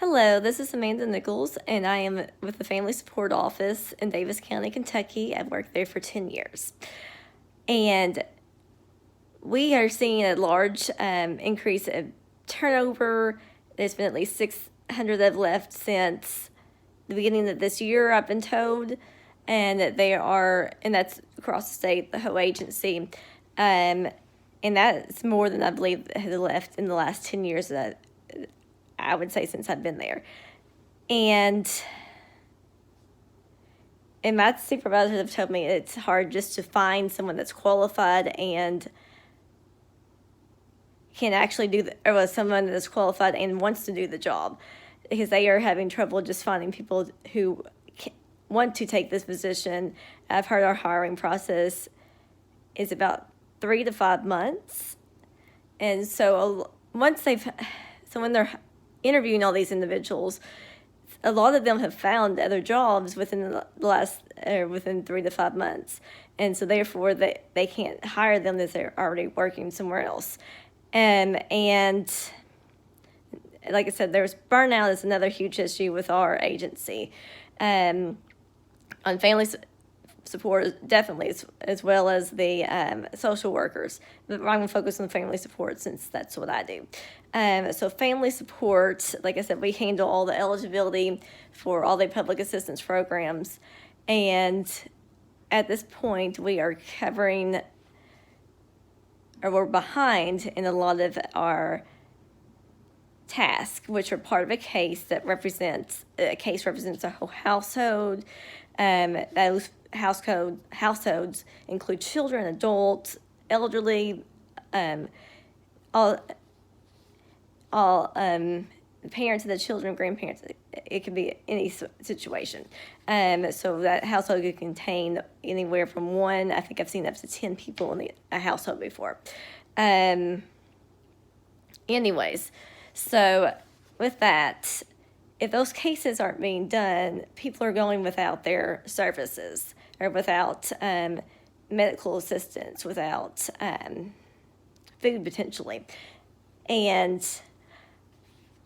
Hello, this is Amanda Nichols, and I am with the Family Support Office in Daviess County, Kentucky. I've worked there for 10 years. And we are seeing a large increase of turnover. There's been at least 600 that have left since the beginning of this year, I've been told. And that's across the state, the whole agency. And that's more than I believe has left in the last 10 years that I would say since I've been there. And my supervisors have told me it's hard just to find someone that's qualified and can actually or someone that's qualified and wants to do the job, because they are having trouble just finding people who want to take this position. I've heard our hiring process is about 3 to 5 months. And so when they're interviewing all these individuals, a lot of them have found other jobs within within 3 to 5 months, and so therefore they can't hire them as they're already working somewhere else. And like I said, there's burnout is another huge issue with our agency. On family support, definitely, as well as the social workers. But I'm going to focus on family support since that's what I do. So family support, like I said, we handle all the eligibility for all the public assistance programs. And at this point, we are we're behind in a lot of our tasks, which are part of a case that represents a whole household. Those households include children, adults, elderly, all parents of the children, grandparents. It could be any situation. So that household could contain anywhere from one. I think I've seen up to 10 people in a household before. Anyways, so with that, if those cases aren't being done, people are going without their services or without medical assistance, without food potentially. And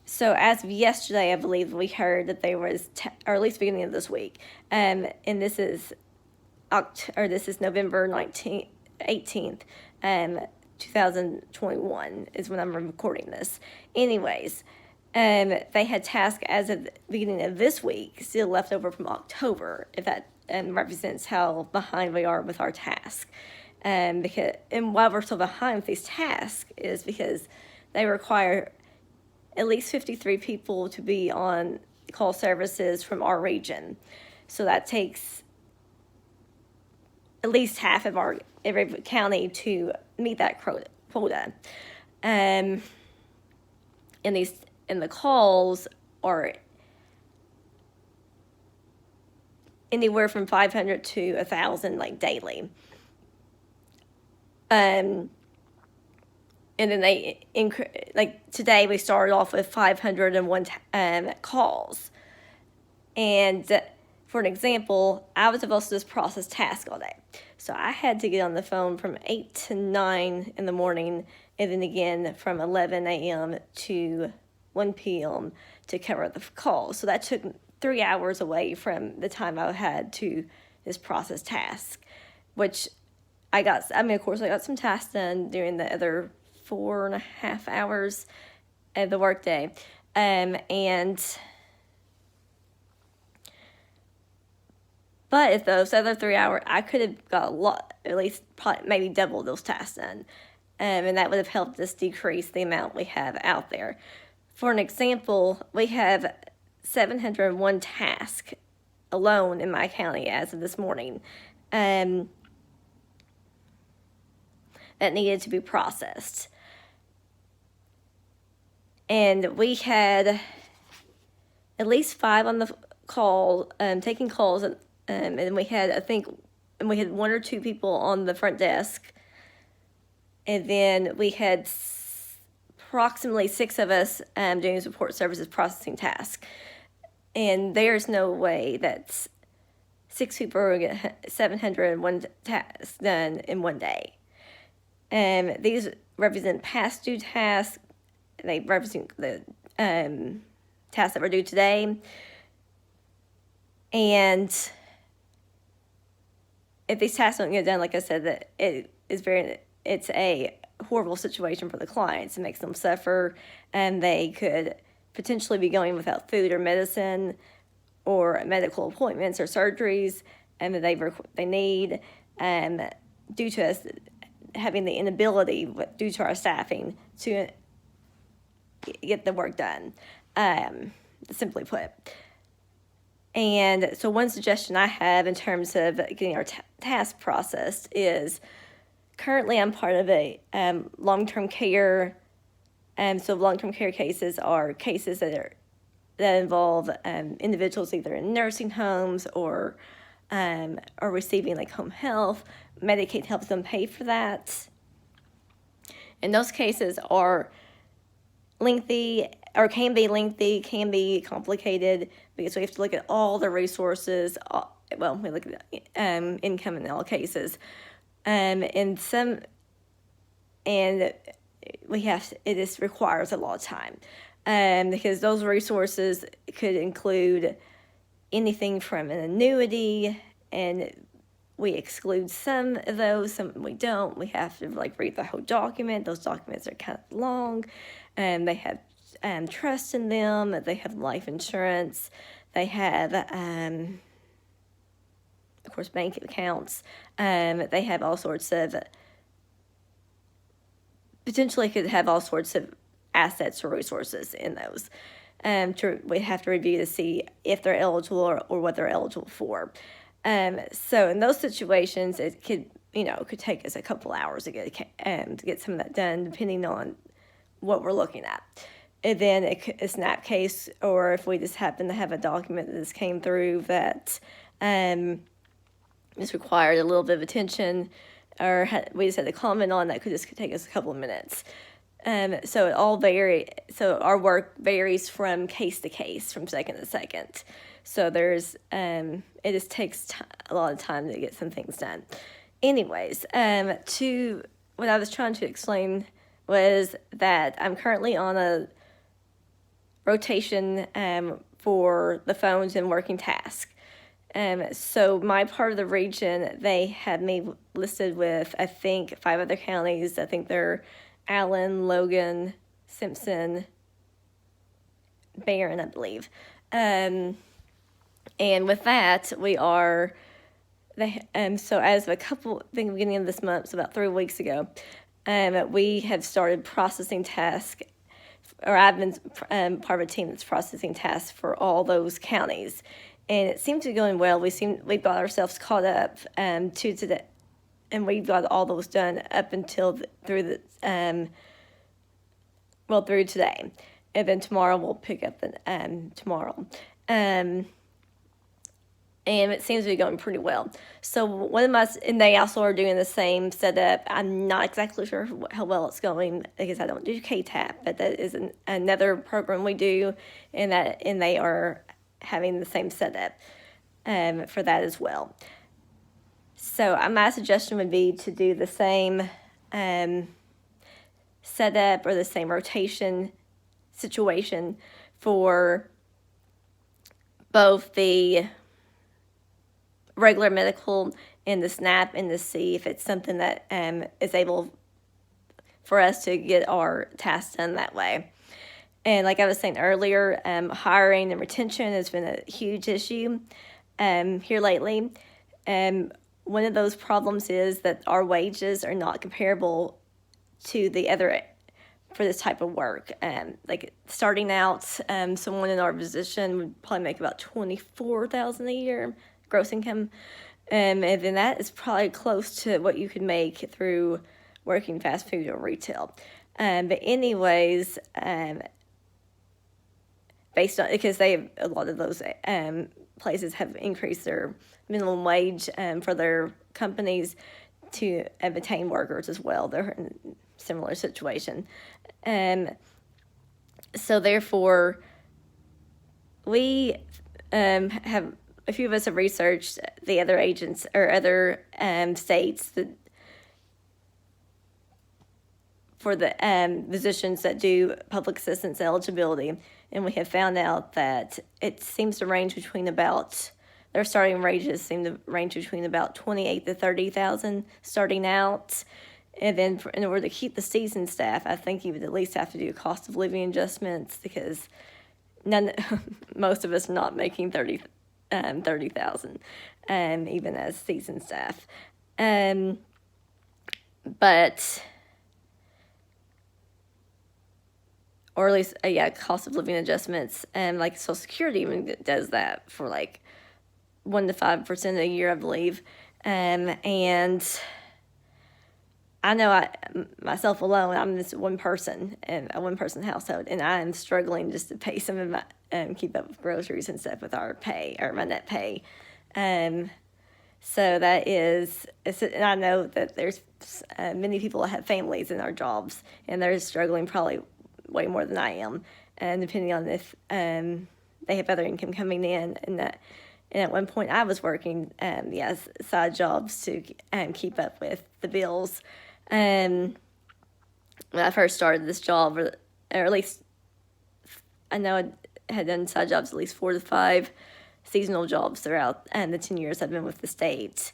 so as of yesterday, I believe we heard that there was, or at least beginning of this week, and this is November 18th, 2021 is when I'm recording this. Anyways, they had tasks as of the beginning of this week still left over from October, if that represents how behind we are with our task. And why we're so behind with these tasks is because they require at least 53 people to be on call services from our region. So that takes at least half of every county to meet that quota. And the calls are anywhere from 500 to 1,000, like daily. And then like today we started off with 501 calls. And for an example, I was supposed to just process tasks all day. So I had to get on the phone from 8 to 9 in the morning, and then again from 11 a.m. to 1 p.m. to cover the calls. So that took 3 hours away from the time I had to just process tasks, which of course I got some tasks done during the other 4.5 hours of the workday. But if those other 3 hours, I could have got a lot, at least probably maybe double those tasks done. And that would have helped us decrease the amount we have out there. For an example, we have 701 tasks alone in my county as of this morning that needed to be processed. And we had at least 5 on the call, taking calls, and we had 1 or 2 people on the front desk, and then we had approximately 6 of us doing support services processing tasks. And there's no way that 6 people are going to get 701 tasks done in one day. These represent past due tasks. They represent the tasks that were due today. And if these tasks don't get done, like I said, that it's a horrible situation for the clients. It makes them suffer, and they could potentially be going without food or medicine or medical appointments or surgeries and that they need, due to us having the inability due to our staffing to get the work done, simply put. And so one suggestion I have in terms of getting our task processed is, currently I'm part of a long-term care. So long-term care cases are cases that involve individuals either in nursing homes or are receiving like home health. Medicaid helps them pay for that. And those cases are lengthy, or can be lengthy, can be complicated, because we have to look at all the resources. Well, we look at income in all cases. It just requires a lot of time, because those resources could include anything from an annuity, and we exclude some of those, some we don't. We have to read the whole document. Those documents are kind of long, and they have trust in them. They have life insurance. They have, of course, bank accounts. They have all sorts of, potentially could have all sorts of assets or resources in those. We have to review to see if they're eligible or what they're eligible for. So in those situations, it could take us a couple hours to get some of that done, depending on what we're looking at. And then a SNAP case, or if we just happen to have a document that just came through that just required a little bit of attention, or we just had to comment on, that could take us a couple of minutes. So it all so our work varies from case to case, from second to second. So there's, it just takes a lot of time to get some things done. Anyways, what I was trying to explain was that I'm currently on a rotation for the phones and working task. So my part of the region, they had me listed with, I think, 5 other counties. I think they're Allen, Logan, Simpson, Barron, I believe. And with that, we are, so as of I think the beginning of this month, so about 3 weeks ago, we have started processing tasks, or I've been part of a team that's processing tasks for all those counties. And it seems to be going well. We've got ourselves caught up to today, and we've got all those done up until through today. And then tomorrow we'll pick up tomorrow. And it seems to be going pretty well. So and they also are doing the same setup. I'm not exactly sure how well it's going, because I don't do KTAP, but that is another program we do, and they are having the same setup for that as well. So my suggestion would be to do the same setup or the same rotation situation for both the regular medical and the SNAP, and to see if it's something that is able for us to get our tasks done that way. And like I was saying earlier, hiring and retention has been a huge issue here lately. One of those problems is that our wages are not comparable to the other for this type of work. Like starting out, someone in our position would probably make about $24,000 a year gross income, and then that is probably close to what you could make through working fast food or retail. But anyways, based on, because a lot of those places have increased their minimum wage for their companies to obtain workers as well. They're in a similar situation. So therefore, we have, a few of us have researched the other agents or other states that for the physicians that do public assistance eligibility, and we have found out that it seems to range between about, their starting wages seem to range between about 28 to 30,000 starting out. And then in order to keep the seasoned staff, I think you would at least have to do cost of living adjustments, because most of us are not making 30,000, even as seasoned staff. But, or at least, cost of living adjustments, like Social Security even does that for like 1 to 5% a year, I believe. And I know myself alone, I'm this one person in a one-person household, and I am struggling just to pay some of my, keep up with groceries and stuff with our pay, or my net pay. So that is, and I know that there's many people that have families in our jobs, and they're struggling probably way more than I am, and depending on if they have other income coming in, and at one point I was working, side jobs to keep up with the bills. When I first started this job, or at least I know I had done side jobs, at least 4 to 5 seasonal jobs throughout the 10 years I've been with the state.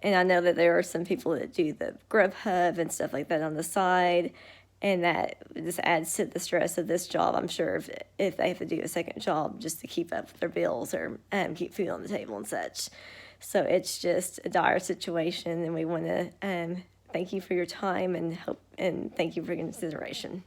And I know that there are some people that do the Grubhub and stuff like that on the side, and that just adds to the stress of this job, I'm sure, if they have to do a second job just to keep up with their bills or keep food on the table and such. So it's just a dire situation, and we want to thank you for your time and thank you for your consideration.